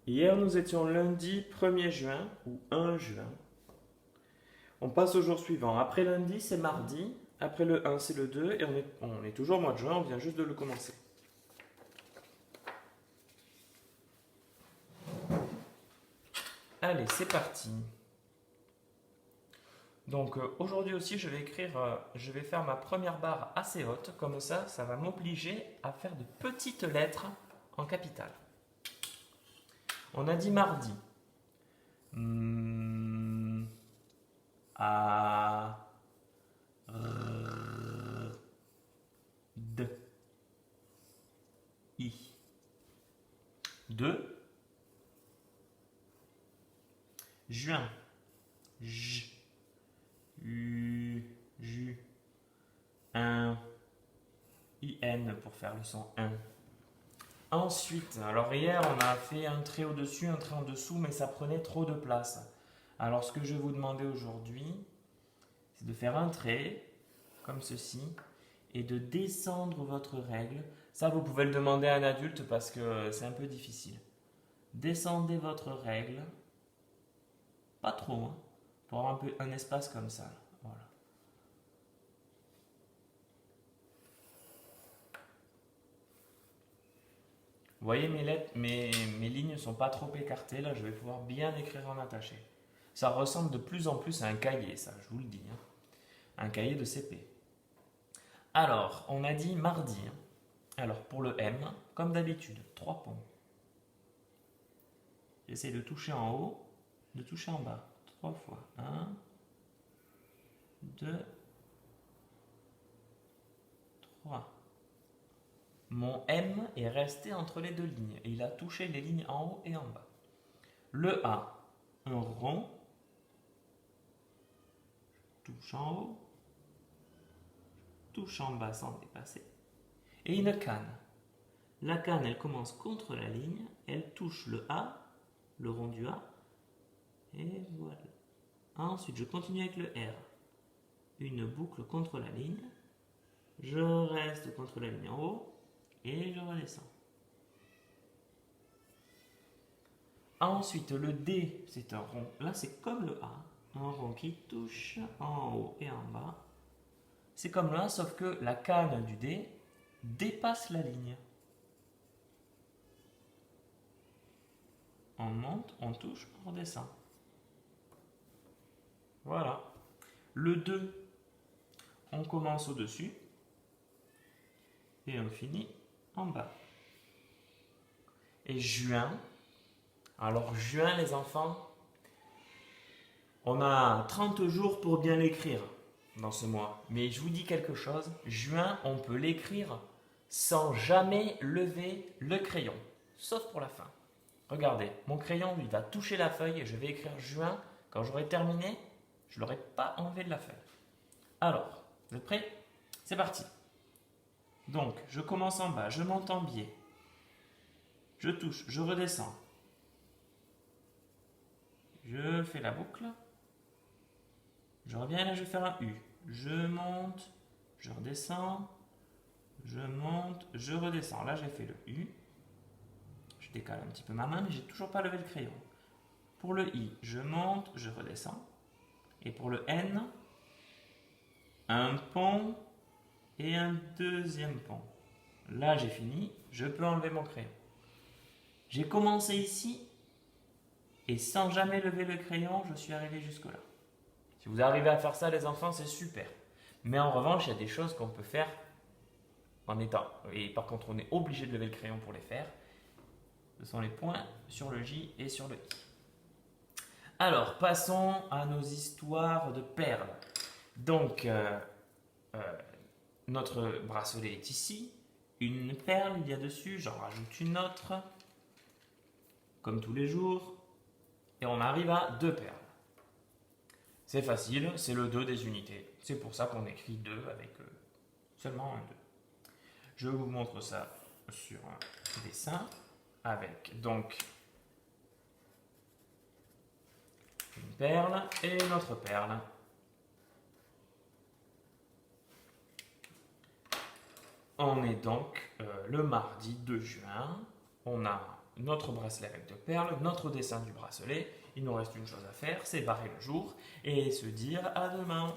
Hier, nous étions lundi 1er juin ou 1 juin. On passe au jour suivant. Après lundi, c'est mardi. Après le 1, c'est le 2. Et on est toujours au mois de juin, on vient juste de le commencer. Allez, c'est parti. Donc aujourd'hui aussi, je vais faire ma première barre assez haute. Comme ça va m'obliger à faire de petites lettres en capitale. On a dit mardi. A, R, D, I. 2. Juin. J, U, Ju. 1, IN pour faire le son 1. Ensuite, alors hier on a fait un trait au-dessus, un trait en dessous, mais ça prenait trop de place. Alors ce que je vais vous demander aujourd'hui, c'est de faire un trait, comme ceci, et de descendre votre règle. Ça, vous pouvez le demander à un adulte parce que c'est un peu difficile. Descendez votre règle, pas trop, hein, pour avoir un espace comme ça. Voilà. Vous voyez, mes lignes ne sont pas trop écartées. Là, je vais pouvoir bien écrire en attaché. Ça ressemble de plus en plus à un cahier, ça, je vous le dis. Hein. Un cahier de CP. Alors, on a dit mardi. Hein. Alors, pour le M, comme d'habitude, 3 ponts. J'essaie de toucher en haut, de toucher en bas. 3 fois. 1, 2, 3. Mon M est resté entre les deux lignes et il a touché les lignes en haut et en bas. Le A, un rond, touche en haut, touche en bas sans dépasser. Et une canne. La canne, elle commence contre la ligne, elle touche le A, le rond du A, et voilà. Ensuite, je continue avec le R. Une boucle contre la ligne, je reste contre la ligne en haut, et je redescends. Ensuite, le D, c'est un rond. Là, c'est comme le A, un rond qui touche en haut et en bas. C'est comme le A, sauf que la canne du D dépasse la ligne. On monte, on touche, on redescend. Voilà. Le 2, on commence au-dessus et on finit en bas. Et juin, alors juin les enfants, on a 30 jours pour bien l'écrire dans ce mois. Mais je vous dis quelque chose, juin, on peut l'écrire sans jamais lever le crayon, sauf pour la fin. Regardez, mon crayon, lui, va toucher la feuille et je vais écrire juin. Quand j'aurai terminé, je ne l'aurai pas enlevé de la feuille. Alors, vous êtes prêts? C'est parti. Donc, je commence en bas, je monte en biais. Je touche, je redescends. Je fais la boucle. Je reviens là, je vais faire un U. Je monte, je redescends. Je monte, je redescends. Là, j'ai fait le U. Je décale un petit peu ma main, mais j'ai toujours pas levé le crayon. Pour le I, je monte, je redescends. Et pour le N, un pont et un deuxième pont. Là, j'ai fini. Je peux enlever mon crayon. J'ai commencé ici et sans jamais lever le crayon, je suis arrivé jusque-là. Si vous arrivez à faire ça, les enfants, c'est super. Mais en revanche, il y a des choses qu'on peut faire en étant. Et par contre, on est obligé de lever le crayon pour les faire. Ce sont les points sur le J et sur le I. Alors, passons à nos histoires de perles. Donc, notre bracelet est ici. Une perle, il y a dessus. J'en rajoute une autre. Comme tous les jours. Et on arrive à 2 perles. C'est facile, c'est le 2 des unités. C'est pour ça qu'on écrit 2 avec seulement un 2. Je vous montre ça sur un dessin avec donc une perle et une autre perle. On est donc le mardi 2 juin. On a notre bracelet avec 2 perles, notre dessin du bracelet. Il nous reste une chose à faire, c'est barrer le jour et se dire à demain.